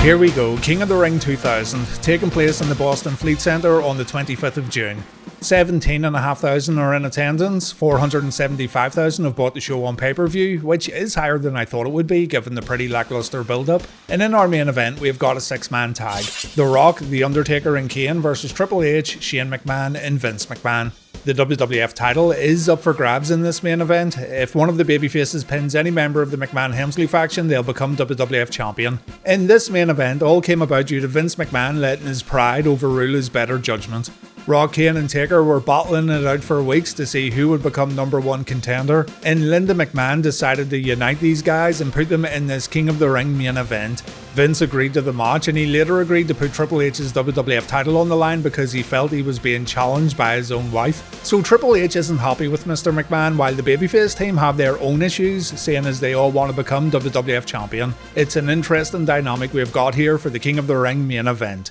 Here we go, King of the Ring 2000, taking place in the Boston Fleet Center on the 25th of June. 17,500 are in attendance, 475,000 have bought the show on pay-per-view, which is higher than I thought it would be given the pretty lackluster build-up. And in our main event, we've got a 6-man tag. The Rock, The Undertaker and Kane versus Triple H, Shane McMahon and Vince McMahon. The WWF title is up for grabs in this main event. If one of the babyfaces pins any member of the McMahon-Helmsley faction, they'll become WWF Champion. In this main event, all came about due to Vince McMahon letting his pride overrule his better judgment. Rock, Kane and Taker were battling it out for weeks to see who would become #1 contender, and Linda McMahon decided to unite these guys and put them in this King of the Ring main event. Vince agreed to the match, and he later agreed to put Triple H's WWF title on the line because he felt he was being challenged by his own wife. So Triple H isn't happy with Mr. McMahon, while the babyface team have their own issues, saying as they all want to become WWF Champion. It's an interesting dynamic we've got here for the King of the Ring main event.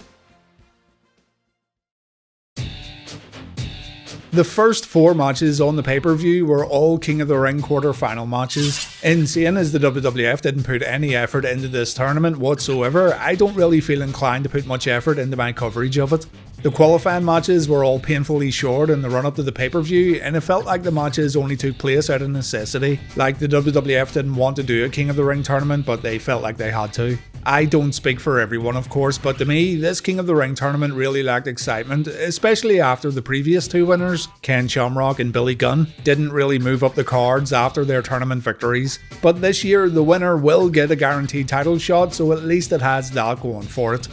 The first 4 matches on the pay-per-view were all King of the Ring quarter-final matches. Insane as the WWF didn't put any effort into this tournament whatsoever, I don't really feel inclined to put much effort into my coverage of it. The qualifying matches were all painfully short in the run-up to the pay-per-view, and it felt like the matches only took place out of necessity. Like the WWF didn't want to do a King of the Ring tournament, but they felt like they had to. I don't speak for everyone, of course, but to me, this King of the Ring tournament really lacked excitement, especially after the previous 2 winners, Ken Shamrock and Billy Gunn, didn't really move up the cards after their tournament victories. But this year, the winner will get a guaranteed title shot, so at least it has that going for it.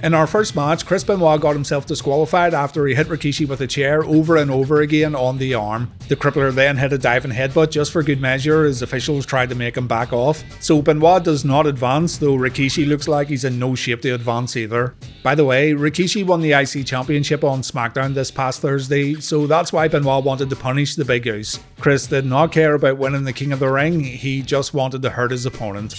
In our first match, Chris Benoit got himself disqualified after he hit Rikishi with a chair over and over again on the arm. The crippler then hit a diving headbutt just for good measure as officials tried to make him back off. So Benoit does not advance, though Rikishi looks like he's in no shape to advance either. By the way, Rikishi won the IC Championship on SmackDown this past Thursday, so that's why Benoit wanted to punish the Big Goose. Chris did not care about winning the King of the Ring, he just wanted to hurt his opponent.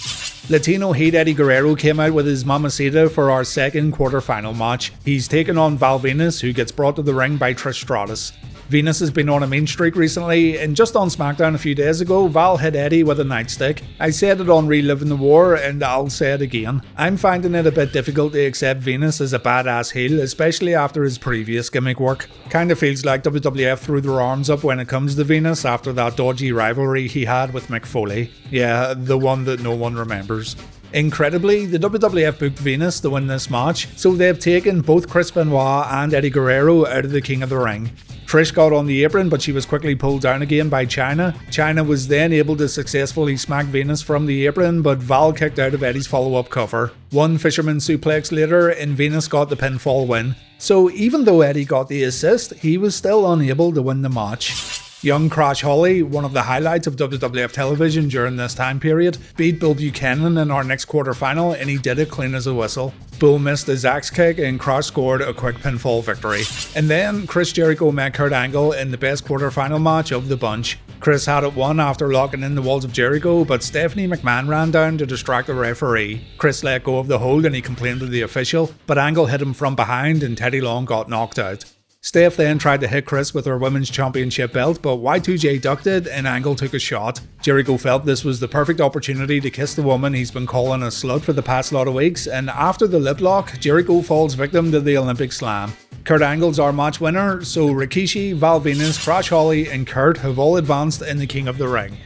Latino Heat Eddie Guerrero came out with his Mamacita for our second quarter-final match. He's taken on Val Venis, who gets brought to the ring by Trish Stratus. Venis has been on a mean streak recently, and just on SmackDown a few days ago, Val hit Eddie with a nightstick. I said it on Reliving The War, and I'll say it again. I'm finding it a bit difficult to accept Venis as a badass heel, especially after his previous gimmick work. Kinda feels like WWF threw their arms up when it comes to Venis after that dodgy rivalry he had with Mick Foley. Yeah, the one that no one remembers. Incredibly, the WWF booked Venis to win this match, so they've taken both Chris Benoit and Eddie Guerrero out of the King of the Ring. Trish got on the apron, but she was quickly pulled down again by Chyna. Chyna was then able to successfully smack Venis from the apron, but Val kicked out of Eddie's follow-up cover. One fisherman suplex later, and Venis got the pinfall win. So even though Eddie got the assist, he was still unable to win the match. Young Crash Holly, one of the highlights of WWF television during this time period, beat Bill Buchanan in our next quarter-final, and he did it clean as a whistle. Bull missed his axe kick and Crash scored a quick pinfall victory. And then Chris Jericho met Kurt Angle in the best quarter-final match of the bunch. Chris had it won after locking in the walls of Jericho, but Stephanie McMahon ran down to distract the referee. Chris let go of the hold and he complained to the official, but Angle hit him from behind and Teddy Long got knocked out. Steph then tried to hit Chris with her women's championship belt, but Y2J ducked it and Angle took a shot. Jericho felt this was the perfect opportunity to kiss the woman he's been calling a slut for the past lot of weeks, and after the lip lock, Jericho falls victim to the Olympic slam. Kurt Angle's our match winner, so Rikishi, Val Venis, Crash Holly and Kurt have all advanced in the King of the Ring.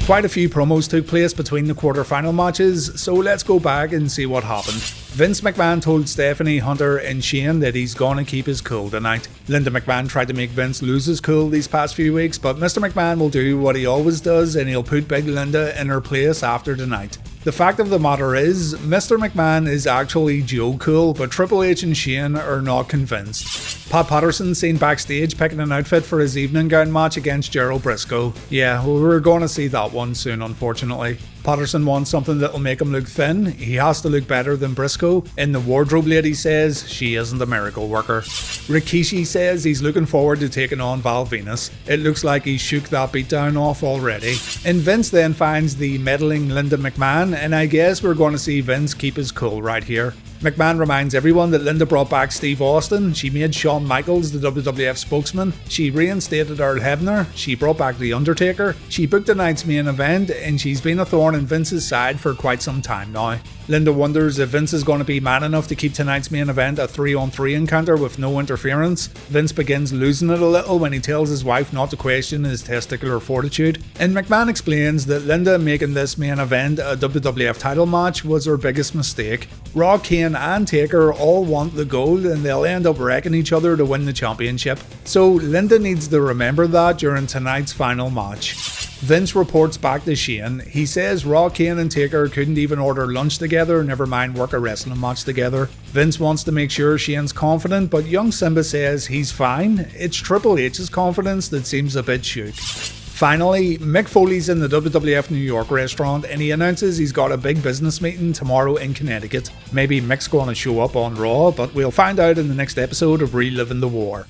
Quite a few promos took place between the quarter-final matches, so let's go back and see what happened. Vince McMahon told Stephanie, Hunter and Shane that he's gonna keep his cool tonight. Linda McMahon tried to make Vince lose his cool these past few weeks, but Mr. McMahon will do what he always does and he'll put Big Linda in her place after tonight. The fact of the matter is, Mr. McMahon is actually Joe Cool, but Triple H and Shane are not convinced. Pat Patterson seen backstage picking an outfit for his evening gown match against Gerald Brisco. Yeah, we're gonna see that one soon, unfortunately. Patterson wants something that'll make him look thin. He has to look better than Brisco. And the wardrobe lady says she isn't a miracle worker. Rikishi says he's looking forward to taking on Val Venis. It looks like he shook that beatdown off already. And Vince then finds the meddling Linda McMahon, and I guess we're going to see Vince keep his cool right here. McMahon reminds everyone that Linda brought back Steve Austin, she made Shawn Michaels the WWF spokesman, she reinstated Earl Hebner, she brought back The Undertaker, she booked tonight's main event, and she's been a thorn in Vince's side for quite some time now. Linda wonders if Vince is going to be man enough to keep tonight's main event a 3-on-3 encounter with no interference. Vince begins losing it a little when he tells his wife not to question his testicular fortitude, and McMahon explains that Linda making this main event a WWF title match was her biggest mistake. Raw, Kane and Taker all want the gold and they'll end up wrecking each other to win the championship, so Linda needs to remember that during tonight's final match. Vince reports back to Shane. He says Raw, Kane and Taker couldn't even order lunch together, never mind work a wrestling match together. Vince wants to make sure Shane's confident, but young Simba says he's fine. It's Triple H's confidence that seems a bit shook. Finally, Mick Foley's in the WWF New York restaurant and he announces he's got a big business meeting tomorrow in Connecticut. Maybe Mick's going to show up on Raw, but we'll find out in the next episode of Reliving the War.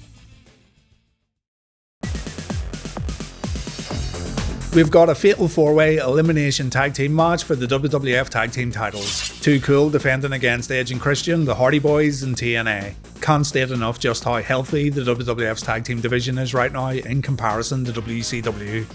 We've got a fatal 4-way elimination tag team match for the WWF tag team titles. Too Cool defending against Edge and Christian, the Hardy Boys and TNA. Can't state enough just how healthy the WWF's tag team division is right now in comparison to WCW.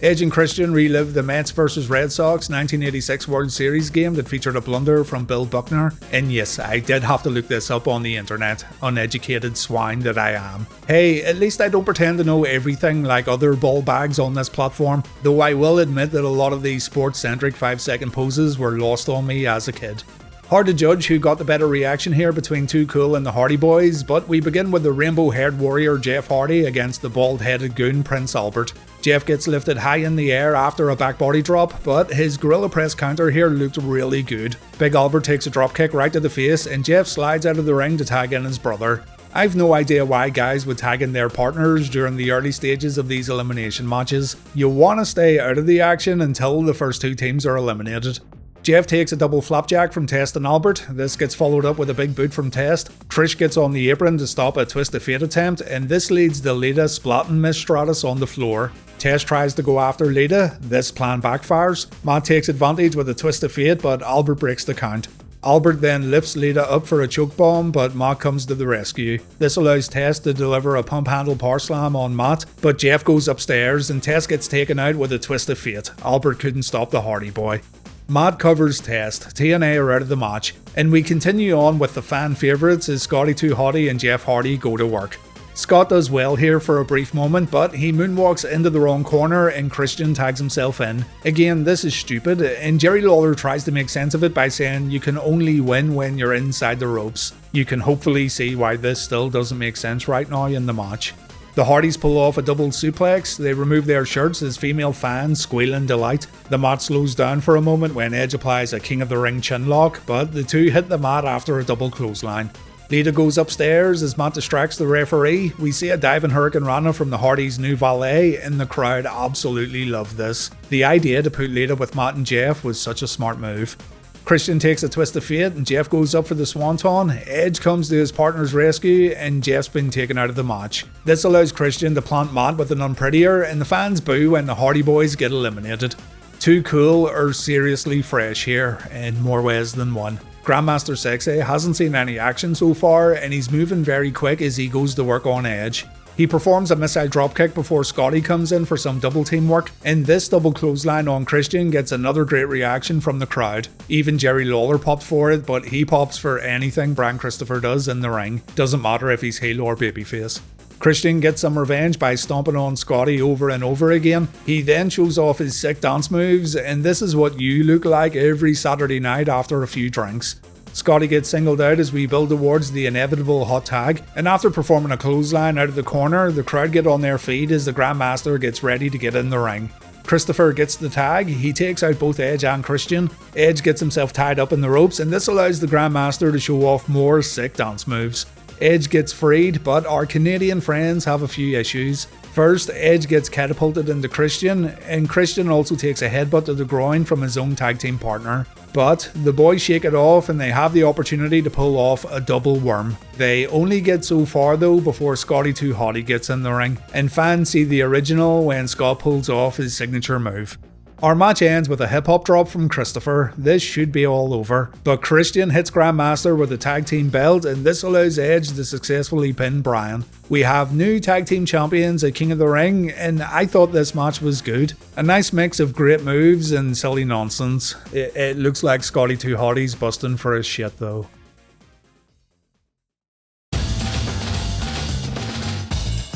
Edge and Christian relive the Mets vs Red Sox 1986 World Series game that featured a blunder from Bill Buckner. And yes, I did have to look this up on the internet, uneducated swine that I am. Hey, at least I don't pretend to know everything like other ball bags on this platform, though I will admit that a lot of these sports-centric 5-second poses were lost on me as a kid. Hard to judge who got the better reaction here between Too Cool and the Hardy Boys, but we begin with the rainbow-haired warrior Jeff Hardy against the bald-headed goon Prince Albert. Jeff gets lifted high in the air after a back body drop, but his gorilla press counter here looked really good. Big Albert takes a dropkick right to the face, and Jeff slides out of the ring to tag in his brother. I've no idea why guys would tag in their partners during the early stages of these elimination matches. You want to stay out of the action until the first two teams are eliminated. Jeff takes a double flapjack from Test and Albert. This gets followed up with a big boot from Test. Trish gets on the apron to stop a Twist of Fate attempt, and this leads to Lita splatting Miss Stratus on the floor. Test tries to go after Lita. This plan backfires. Matt takes advantage with a Twist of Fate, but Albert breaks the count. Albert then lifts Lita up for a choke bomb, but Matt comes to the rescue. This allows Test to deliver a pump handle power slam on Matt, but Jeff goes upstairs and Test gets taken out with a Twist of Fate. Albert couldn't stop the Hardy Boy. Matt covers Test, TNA are out of the match, and we continue on with the fan favourites as Scotty 2 Hotty and Jeff Hardy go to work. Scott does well here for a brief moment, but he moonwalks into the wrong corner and Christian tags himself in. Again, this is stupid, and Jerry Lawler tries to make sense of it by saying you can only win when you're inside the ropes. You can hopefully see why this still doesn't make sense right now in the match. The Hardys pull off a double suplex, they remove their shirts as female fans squeal in delight. The mat slows down for a moment when Edge applies a King of the Ring chin lock, but the two hit the mat after a double clothesline. Lita goes upstairs as Matt distracts the referee. We see a diving Hurricane Rana from the Hardys' new valet, and the crowd absolutely love this. The idea to put Lita with Matt and Jeff was such a smart move. Christian takes a Twist of Fate and Jeff goes up for the Swanton. Edge comes to his partner's rescue and Jeff's been taken out of the match. This allows Christian to plant Matt with an unprettier and the fans boo when the Hardy Boys get eliminated. Too Cool are seriously fresh here in more ways than one. Grandmaster Sexay hasn't seen any action so far and he's moving very quick as he goes to work on Edge. He performs a missile dropkick before Scotty comes in for some double team work, and this double clothesline on Christian gets another great reaction from the crowd. Even Jerry Lawler popped for it, but he pops for anything Brian Christopher does in the ring. Doesn't matter if he's heel or babyface. Christian gets some revenge by stomping on Scotty over and over again. He then shows off his sick dance moves, and this is what you look like every Saturday night after a few drinks. Scotty gets singled out as we build towards the inevitable hot tag, and after performing a clothesline out of the corner, the crowd get on their feet as the Grandmaster gets ready to get in the ring. Christopher gets the tag, he takes out both Edge and Christian. Edge gets himself tied up in the ropes, and this allows the Grandmaster to show off more sick dance moves. Edge gets freed, but our Canadian friends have a few issues. First, Edge gets catapulted into Christian, and Christian also takes a headbutt to the groin from his own tag team partner. But the boys shake it off and they have the opportunity to pull off a double worm. They only get so far though before Scotty 2 Hotty gets in the ring, and fans see the original when Scott pulls off his signature move. Our match ends with a hip-hop drop from Christopher. This should be all over, but Christian hits Grandmaster with a tag team belt, and this allows Edge to successfully pin Bryan. We have new tag team champions at King of the Ring, and I thought this match was good. A nice mix of great moves and silly nonsense. It looks like Scotty 2 Hotty's busting for his shit though.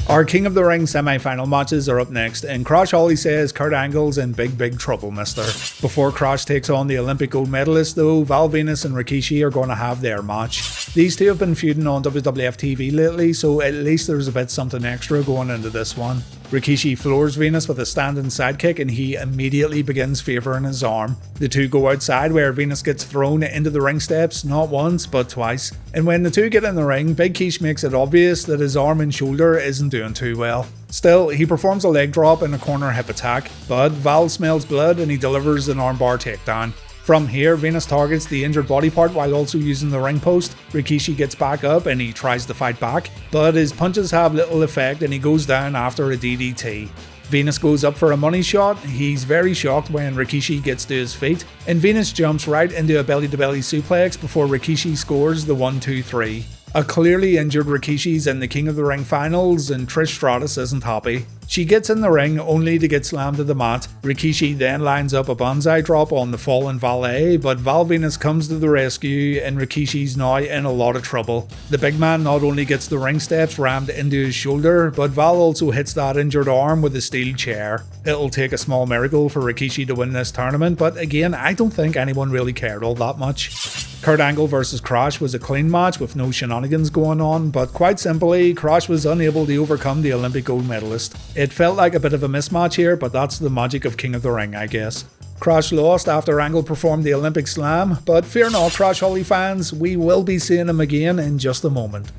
Our King of the Ring semi-final matches are up next, and Crash Holly says Kurt Angle's in big trouble, mister. Before Crash takes on the Olympic gold medalist though, Val Venis and Rikishi are going to have their match. These two have been feuding on WWF TV lately, so at least there's a bit something extra going into this one. Rikishi floors Venis with a standing sidekick and he immediately begins favouring his arm. The two go outside where Venis gets thrown into the ring steps, not once but twice. And when the two get in the ring, Big Quiche makes it obvious that his arm and shoulder isn't doing too well. Still, he performs a leg drop and a corner hip attack, but Val smells blood and he delivers an armbar takedown. From here, Venis targets the injured body part while also using the ring post. Rikishi gets back up and he tries to fight back, but his punches have little effect and he goes down after a DDT. Venis goes up for a money shot. He's very shocked when Rikishi gets to his feet, and Venis jumps right into a belly-to-belly suplex before Rikishi scores the 1-2-3. A clearly injured Rikishi's in the King of the Ring finals, and Trish Stratus isn't happy. She gets in the ring only to get slammed to the mat. Rikishi then lines up a banzai drop on the fallen valet, but Val Venis comes to the rescue and Rikishi's now in a lot of trouble. The big man not only gets the ring steps rammed into his shoulder, but Val also hits that injured arm with a steel chair. It'll take a small miracle for Rikishi to win this tournament, but again, I don't think anyone really cared all that much. Kurt Angle vs Crash was a clean match with no shenanigans going on, but quite simply, Crash was unable to overcome the Olympic gold medalist. It felt like a bit of a mismatch here, but that's the magic of King of the Ring, I guess. Crash lost after Angle performed the Olympic Slam, but fear not, Crash Holly fans, we will be seeing him again in just a moment.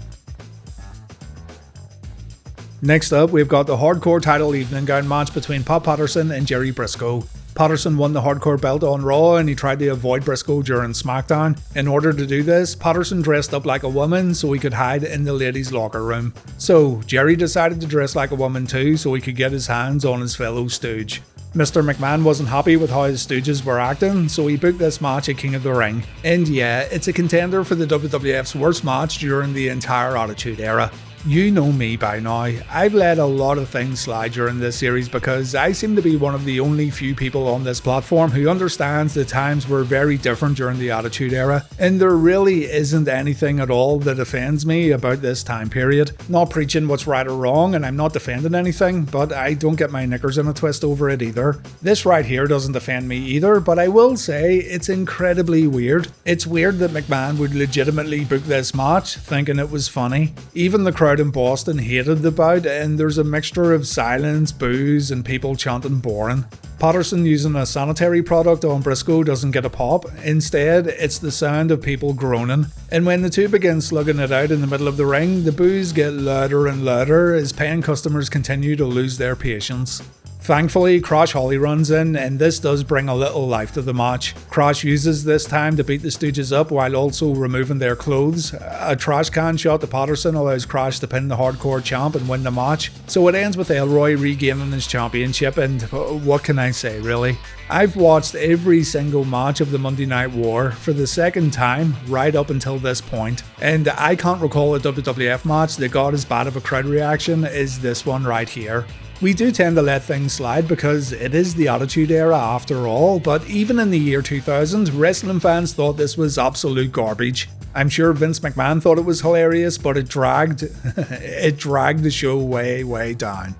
Next up, we've got the Hardcore title evening gown match between Pat Patterson and Jerry Brisco. Patterson won the Hardcore belt on Raw and he tried to avoid Brisco during SmackDown. In order to do this, Patterson dressed up like a woman so he could hide in the ladies' locker room. So, Jerry decided to dress like a woman too so he could get his hands on his fellow stooge. Mr. McMahon wasn't happy with how his stooges were acting, so he booked this match at King of the Ring. And yeah, it's a contender for the WWF's worst match during the entire Attitude Era. You know me by now, I've let a lot of things slide during this series because I seem to be one of the only few people on this platform who understands that times were very different during the Attitude Era, and there really isn't anything at all that offends me about this time period. Not preaching what's right or wrong, and I'm not defending anything, but I don't get my knickers in a twist over it either. This right here doesn't offend me either, but I will say it's incredibly weird. It's weird that McMahon would legitimately book this match thinking it was funny. Even the crowd in Boston hated the bout, and there's a mixture of silence, boos, and people chanting boring. Patterson using a sanitary product on Brisco doesn't get a pop. Instead, it's the sound of people groaning. And when the two begin slugging it out in the middle of the ring, the boos get louder and louder as paying customers continue to lose their patience. Thankfully, Crash Holly runs in, and this does bring a little life to the match. Crash uses this time to beat the Stooges up while also removing their clothes. A trash can shot to Patterson allows Crash to pin the Hardcore champ and win the match. So it ends with Elroy regaining his championship, and what can I say really? I've watched every single match of the Monday Night War for the second time right up until this point, and I can't recall a WWF match that got as bad of a crowd reaction as this one right here. We do tend to let things slide because it is the Attitude Era after all, but even in the year 2000, wrestling fans thought this was absolute garbage. I'm sure Vince McMahon thought it was hilarious, but it dragged the show way down.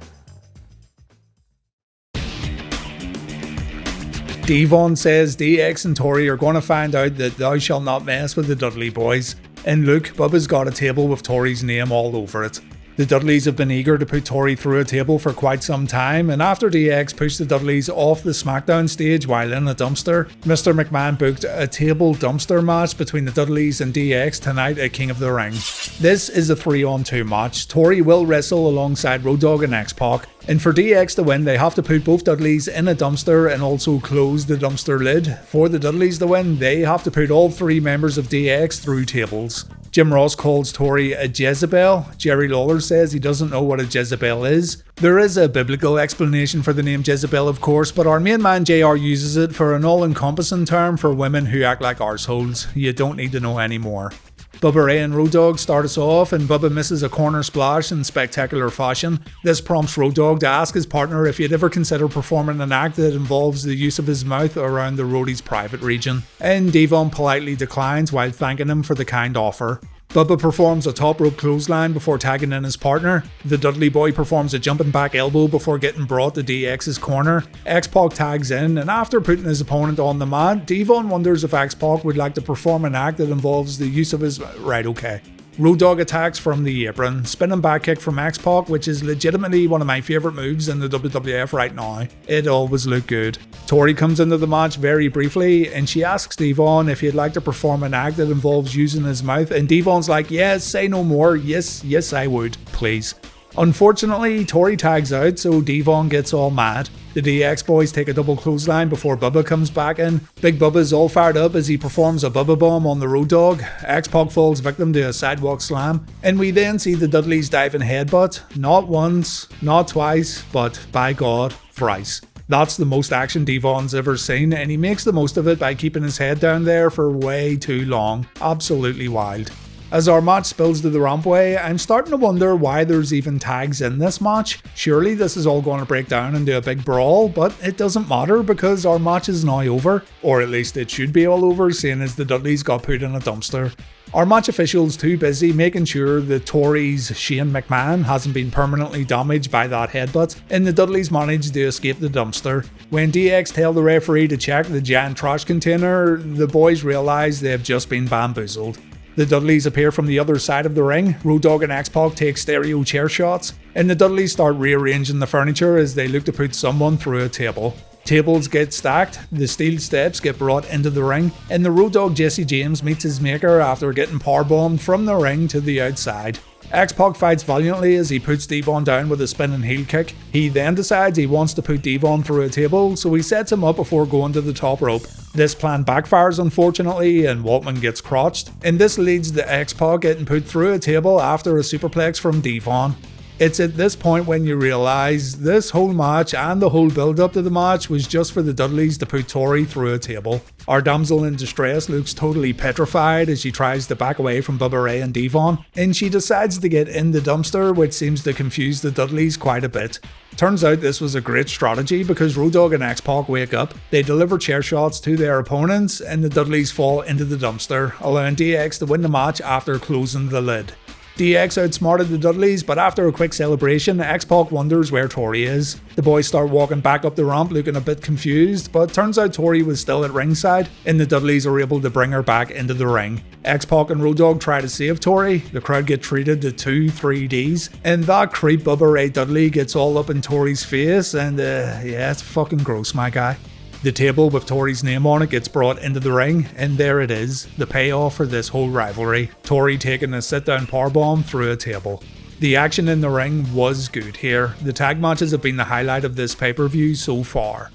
Devon says DX and Tori are going to find out that thou shalt not mess with the Dudley Boyz. And look, Bubba's got a table with Tori's name all over it. The Dudleys have been eager to put Tori through a table for quite some time, and after DX pushed the Dudleys off the SmackDown stage while in a dumpster, Mr. McMahon booked a table dumpster match between the Dudleys and DX tonight at King of the Ring. This is a 3-on-2 match. Tori will wrestle alongside Road Dogg and X-Pac, and for DX to win they have to put both Dudleys in a dumpster and also close the dumpster lid. For the Dudleys to win, they have to put all three members of DX through tables. Jim Ross calls Tori a Jezebel. Jerry Lawler says he doesn't know what a Jezebel is. There is a biblical explanation for the name Jezebel, of course, but our main man JR uses it for an all-encompassing term for women who act like arseholes. You don't need to know any more. Bubba Ray and Road Dogg start us off, and Bubba misses a corner splash in spectacular fashion. This prompts Road Dogg to ask his partner if he'd ever consider performing an act that involves the use of his mouth around the roadie's private region, and Devon politely declines while thanking him for the kind offer. Bubba performs a top rope clothesline before tagging in his partner. The Dudley Boy performs a jumping back elbow before getting brought to DX's corner. X-Pac tags in, and after putting his opponent on the mat, Devon wonders if X-Pac would like to perform an act that involves the use of his... Right, okay. Road Dogg attacks from the apron, spinning back kick from X-Pac, which is legitimately one of my favourite moves in the WWF right now. It always looked good. Tori comes into the match very briefly, and she asks Devon if he'd like to perform an act that involves using his mouth, and Devon's like, yes, say no more, yes I would, please. Unfortunately, Tori tags out, so Devon gets all mad. The DX boys take a double clothesline before Bubba comes back in. Big Bubba's all fired up as he performs a Bubba bomb on the Road Dogg. X-Pac falls victim to a sidewalk slam, and we then see the Dudleys diving headbutt. Not once, not twice, but by God, thrice. That's the most action Devon's ever seen, and he makes the most of it by keeping his head down there for way too long. Absolutely wild. As our match spills to the rampway, I'm starting to wonder why there's even tags in this match. Surely this is all going to break down into a big brawl, but it doesn't matter because our match is now over. Or at least it should be all over, seeing as the Dudleys got put in a dumpster. Our match official's too busy making sure that Tori's Shane McMahon hasn't been permanently damaged by that headbutt, and the Dudleys managed to escape the dumpster. When DX tell the referee to check the giant trash container, the boys realise they've just been bamboozled. The Dudleys appear from the other side of the ring. Road Dogg and X-Pac take stereo chair shots, and the Dudleys start rearranging the furniture as they look to put someone through a table. Tables get stacked, the steel steps get brought into the ring, and the Road Dogg Jesse James meets his maker after getting powerbombed from the ring to the outside. X-Pac fights valiantly as he puts Devon down with a spinning heel kick. He then decides he wants to put Devon through a table, so he sets him up before going to the top rope. This plan backfires unfortunately, and Waltman gets crotched, and this leads to X-Pac getting put through a table after a superplex from Devon. It's at this point when you realise this whole match and the whole build up to the match was just for the Dudleys to put Tori through a table. Our damsel in distress looks totally petrified as she tries to back away from Bubba Ray and Devon, and she decides to get in the dumpster, which seems to confuse the Dudleys quite a bit. Turns out this was a great strategy because Road Dogg and X-Pac wake up, they deliver chair shots to their opponents, and the Dudleys fall into the dumpster, allowing DX to win the match after closing the lid. DX outsmarted the Dudleys, but after a quick celebration, X-Pac wonders where Tori is. The boys start walking back up the ramp looking a bit confused, but turns out Tori was still at ringside, and the Dudleys are able to bring her back into the ring. X-Pac and Road Dogg try to save Tori, the crowd get treated to 2 3Ds, and that creep Bubba Ray Dudley gets all up in Tori's face, and yeah, it's fucking gross, my guy. The table with Tori's name on it gets brought into the ring, and there it is, the payoff for this whole rivalry. Tori taking a sit-down powerbomb through a table. The action in the ring was good here. The tag matches have been the highlight of this pay-per-view so far.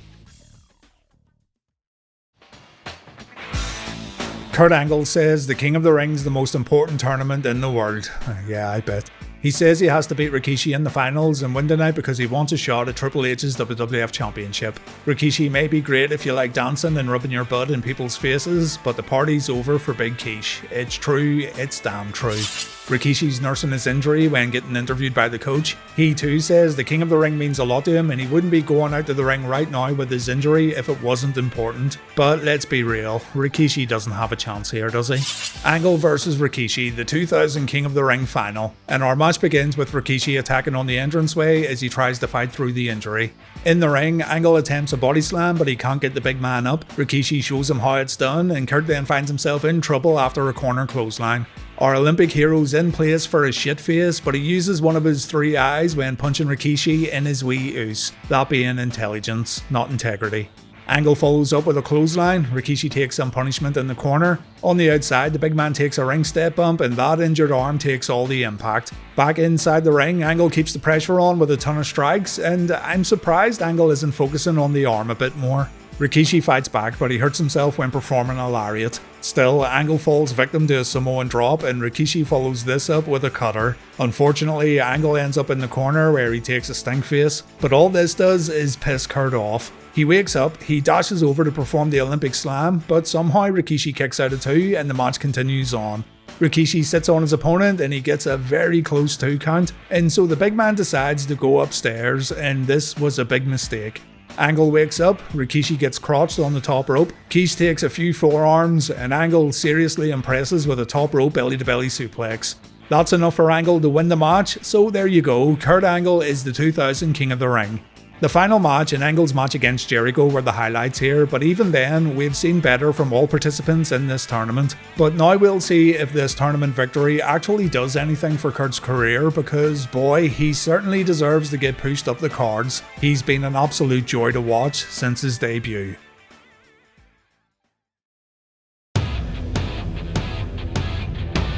Kurt Angle says the King of the Ring's the most important tournament in the world. Yeah, I bet. He says he has to beat Rikishi in the finals and win tonight because he wants a shot at Triple H's WWF Championship. Rikishi may be great if you like dancing and rubbing your butt in people's faces, but the party's over for Big Quiche. It's true, it's damn true. Rikishi's nursing his injury when getting interviewed by the coach. He too says the King of the Ring means a lot to him and he wouldn't be going out to the ring right now with his injury if it wasn't important. But let's be real, Rikishi doesn't have a chance here, does he? Angle versus Rikishi, the 2000 King of the Ring final. And our match begins with Rikishi attacking on the entranceway as he tries to fight through the injury. In the ring, Angle attempts a body slam but he can't get the big man up. Rikishi shows him how it's done and Kurt then finds himself in trouble after a corner clothesline. Our Olympic hero's in place for his shit face, but he uses one of his 3 eyes when punching Rikishi in his wee oos, that being intelligence, not integrity. Angle follows up with a clothesline, Rikishi takes some punishment in the corner. On the outside, the big man takes a ring step bump and that injured arm takes all the impact. Back inside the ring, Angle keeps the pressure on with a ton of strikes, and I'm surprised Angle isn't focusing on the arm a bit more. Rikishi fights back, but he hurts himself when performing a lariat. Still, Angle falls victim to a Samoan drop and Rikishi follows this up with a cutter. Unfortunately, Angle ends up in the corner where he takes a stink face, but all this does is piss Kurt off. He wakes up, he dashes over to perform the Olympic slam, but somehow Rikishi kicks out of 2 and the match continues on. Rikishi sits on his opponent and he gets a very close 2 count, and so the big man decides to go upstairs, and this was a big mistake. Angle wakes up, Rikishi gets crotched on the top rope, Keish takes a few forearms, and Angle seriously impresses with a top rope belly-to-belly suplex. That's enough for Angle to win the match, so there you go, Kurt Angle is the 2000 King of the Ring. The final match and Angle's match against Jericho were the highlights here, but even then, we've seen better from all participants in this tournament. But now we'll see if this tournament victory actually does anything for Kurt's career, because boy, he certainly deserves to get pushed up the cards. He's been an absolute joy to watch since his debut.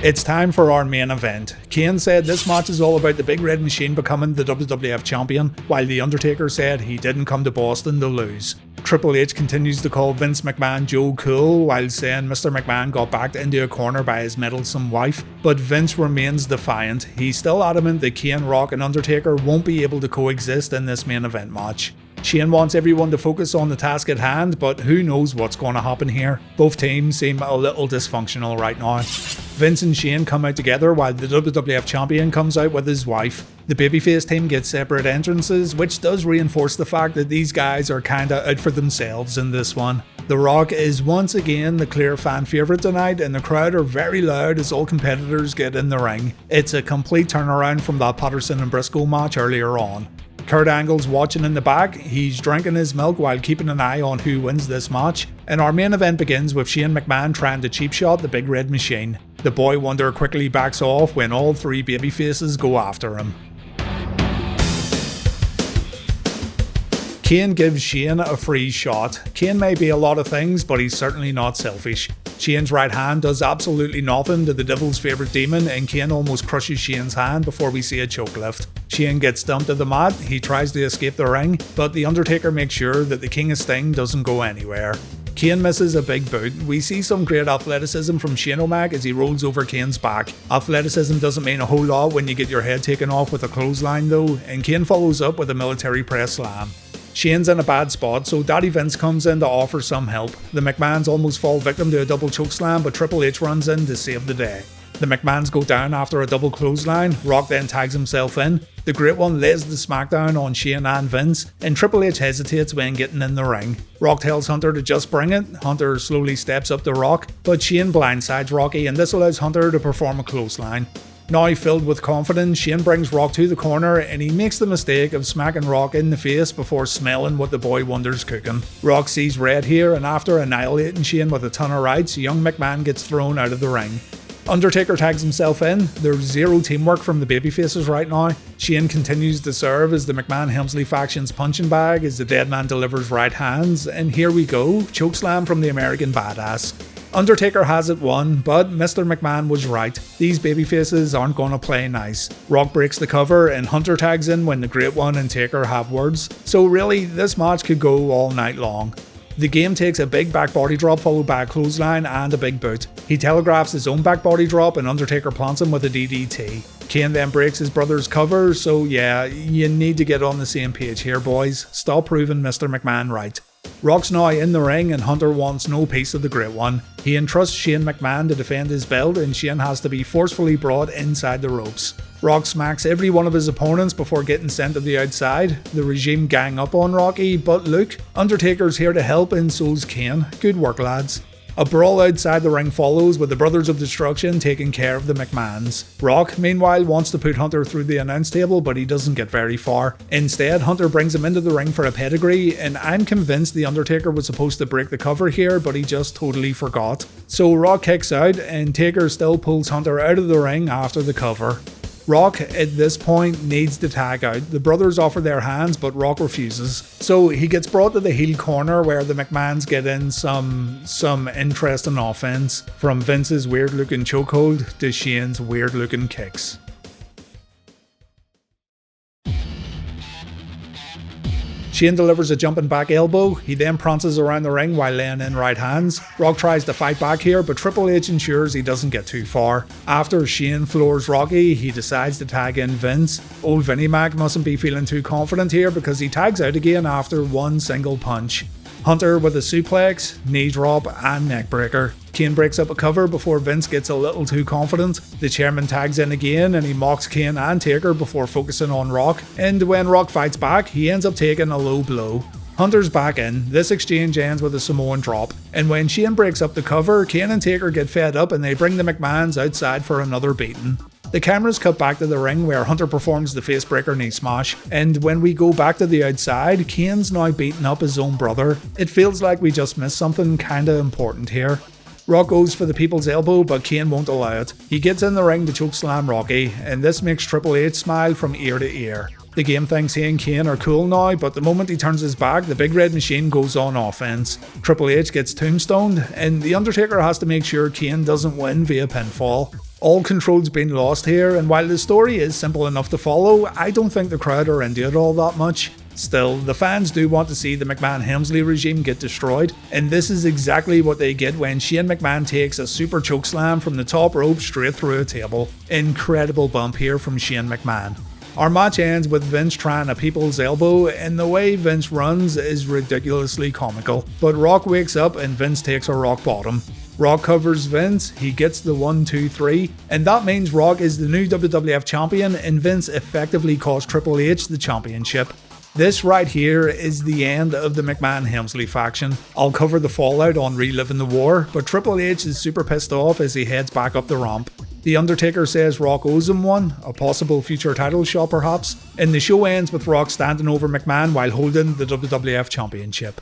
It's time for our main event. Kane said this match is all about the Big Red Machine becoming the WWF Champion, while The Undertaker said he didn't come to Boston to lose. Triple H continues to call Vince McMahon Joe Cool, while saying Mr. McMahon got backed into a corner by his meddlesome wife, but Vince remains defiant. He's still adamant that Kane, Rock and Undertaker won't be able to coexist in this main event match. Shane wants everyone to focus on the task at hand, but who knows what's going to happen here. Both teams seem a little dysfunctional right now. Vince and Shane come out together while the WWF Champion comes out with his wife. The babyface team gets separate entrances, which does reinforce the fact that these guys are kinda out for themselves in this one. The Rock is once again the clear fan favourite tonight, and the crowd are very loud as all competitors get in the ring. It's a complete turnaround from that Patterson and Brisco match earlier on. Kurt Angle's watching in the back, he's drinking his milk while keeping an eye on who wins this match, and our main event begins with Shane McMahon trying to cheap shot the Big Red Machine. The Boy Wonder quickly backs off when all 3 babyfaces go after him. Kane gives Shane a free shot. Kane may be a lot of things, but he's certainly not selfish. Shane's right hand does absolutely nothing to the Devil's favourite demon, and Kane almost crushes Shane's hand before we see a choke lift. Shane gets dumped to the mat, he tries to escape the ring, but The Undertaker makes sure that the King of Sting doesn't go anywhere. Kane misses a big boot. We see some great athleticism from Shane O'Mac as he rolls over Kane's back. Athleticism doesn't mean a whole lot when you get your head taken off with a clothesline though, and Kane follows up with a military press slam. Shane's in a bad spot, so Daddy Vince comes in to offer some help. The McMahons almost fall victim to a double chokeslam, but Triple H runs in to save the day. The McMahons go down after a double clothesline, Rock then tags himself in. The Great One lays the smackdown on Shane and Vince, and Triple H hesitates when getting in the ring. Rock tells Hunter to just bring it. Hunter slowly steps up to Rock, but Shane blindsides Rocky, and this allows Hunter to perform a clothesline. Now filled with confidence, Shane brings Rock to the corner and he makes the mistake of smacking Rock in the face before smelling what the Boy Wonder's cooking. Rock sees red here, and after annihilating Shane with a ton of rights, young McMahon gets thrown out of the ring. Undertaker tags himself in. There's zero teamwork from the babyfaces right now. Shane continues to serve as the McMahon-Helmsley faction's punching bag as the dead man delivers right hands, and here we go, chokeslam from the American Badass. Undertaker has it won, but Mr. McMahon was right. These babyfaces aren't gonna play nice. Rock breaks the cover and Hunter tags in when the Great One and Taker have words. So really, this match could go all night long. The game takes a big back body drop followed by a clothesline and a big boot. He telegraphs his own back body drop and Undertaker plants him with a DDT. Kane then breaks his brother's cover, so yeah, you need to get on the same page here, boys. Stop proving Mr. McMahon right. Rock's now in the ring and Hunter wants no piece of the Great One. He entrusts Shane McMahon to defend his belt and Shane has to be forcefully brought inside the ropes. Rock smacks every one of his opponents before getting sent to the outside. The regime gang up on Rocky, but look, Undertaker's here to help and so's Kane. Good work, lads. A brawl outside the ring follows with the Brothers of Destruction taking care of the McMahons. Rock, meanwhile, wants to put Hunter through the announce table, but he doesn't get very far. Instead, Hunter brings him into the ring for a pedigree, and I'm convinced The Undertaker was supposed to break the cover here, but he just totally forgot. So Rock kicks out, and Taker still pulls Hunter out of the ring after the cover. Rock, at this point, needs to tag out. The brothers offer their hands, but Rock refuses. So he gets brought to the heel corner where the McMahons get in some interesting offense, from Vince's weird-looking chokehold to Shane's weird-looking kicks. Shane delivers a jumping back elbow, he then prances around the ring while laying in right hands. Rock tries to fight back here, but Triple H ensures he doesn't get too far. After Shane floors Rocky, he decides to tag in Vince. Old Vinnie Mac mustn't be feeling too confident here because he tags out again after one single punch. Hunter with a suplex, knee drop and neck breaker. Kane breaks up a cover before Vince gets a little too confident. The chairman tags in again and he mocks Kane and Taker before focusing on Rock, and when Rock fights back, he ends up taking a low blow. Hunter's back in, this exchange ends with a Samoan drop, and when Shane breaks up the cover, Kane and Taker get fed up and they bring the McMahons outside for another beating. The cameras cut back to the ring where Hunter performs the facebreaker knee smash, and when we go back to the outside, Kane's now beating up his own brother. It feels like we just missed something kinda important here. Rock goes for the people's elbow, but Kane won't allow it. He gets in the ring to chokeslam Rocky, and this makes Triple H smile from ear to ear. The game thinks he and Kane are cool now, but the moment he turns his back, the big red machine goes on offense. Triple H gets tombstoned, and The Undertaker has to make sure Kane doesn't win via pinfall. All control's been lost here, and while the story is simple enough to follow, I don't think the crowd are into it all that much. Still, the fans do want to see the McMahon-Helmsley regime get destroyed, and this is exactly what they get when Shane McMahon takes a super chokeslam from the top rope straight through a table. Incredible bump here from Shane McMahon. Our match ends with Vince trying a people's elbow, and the way Vince runs is ridiculously comical. But Rock wakes up and Vince takes a rock bottom. Rock covers Vince, he gets the 1-2-3, and that means Rock is the new WWF Champion and Vince effectively cost Triple H the championship. This right here is the end of the McMahon-Helmsley faction. I'll cover the fallout on Reliving the War, but Triple H is super pissed off as he heads back up the ramp. The Undertaker says Rock owes him one, a possible future title shot perhaps, and the show ends with Rock standing over McMahon while holding the WWF Championship.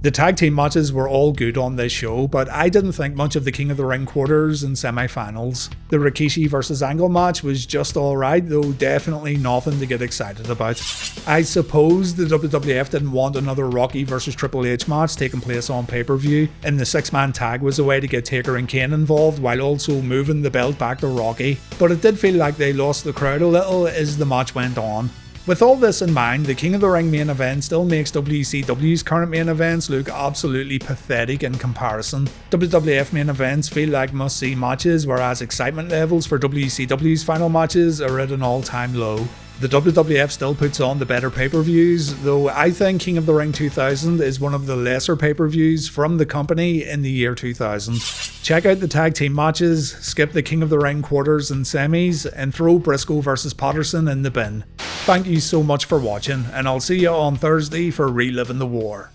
The tag team matches were all good on this show, but I didn't think much of the King of the Ring quarters and semi-finals. The Rikishi vs Angle match was just alright, though definitely nothing to get excited about. I suppose the WWF didn't want another Rocky vs Triple H match taking place on pay-per-view, and the 6-man tag was a way to get Taker and Kane involved while also moving the belt back to Rocky, but it did feel like they lost the crowd a little as the match went on. With all this in mind, the King of the Ring main event still makes WCW's current main events look absolutely pathetic in comparison. WWF main events feel like must-see matches, whereas excitement levels for WCW's final matches are at an all-time low. The WWF still puts on the better pay-per-views, though I think King of the Ring 2000 is one of the lesser pay-per-views from the company in the year 2000. Check out the tag team matches, skip the King of the Ring quarters and semis, and throw Brisco vs Patterson in the bin. Thank you so much for watching, and I'll see you on Thursday for Reliving the War.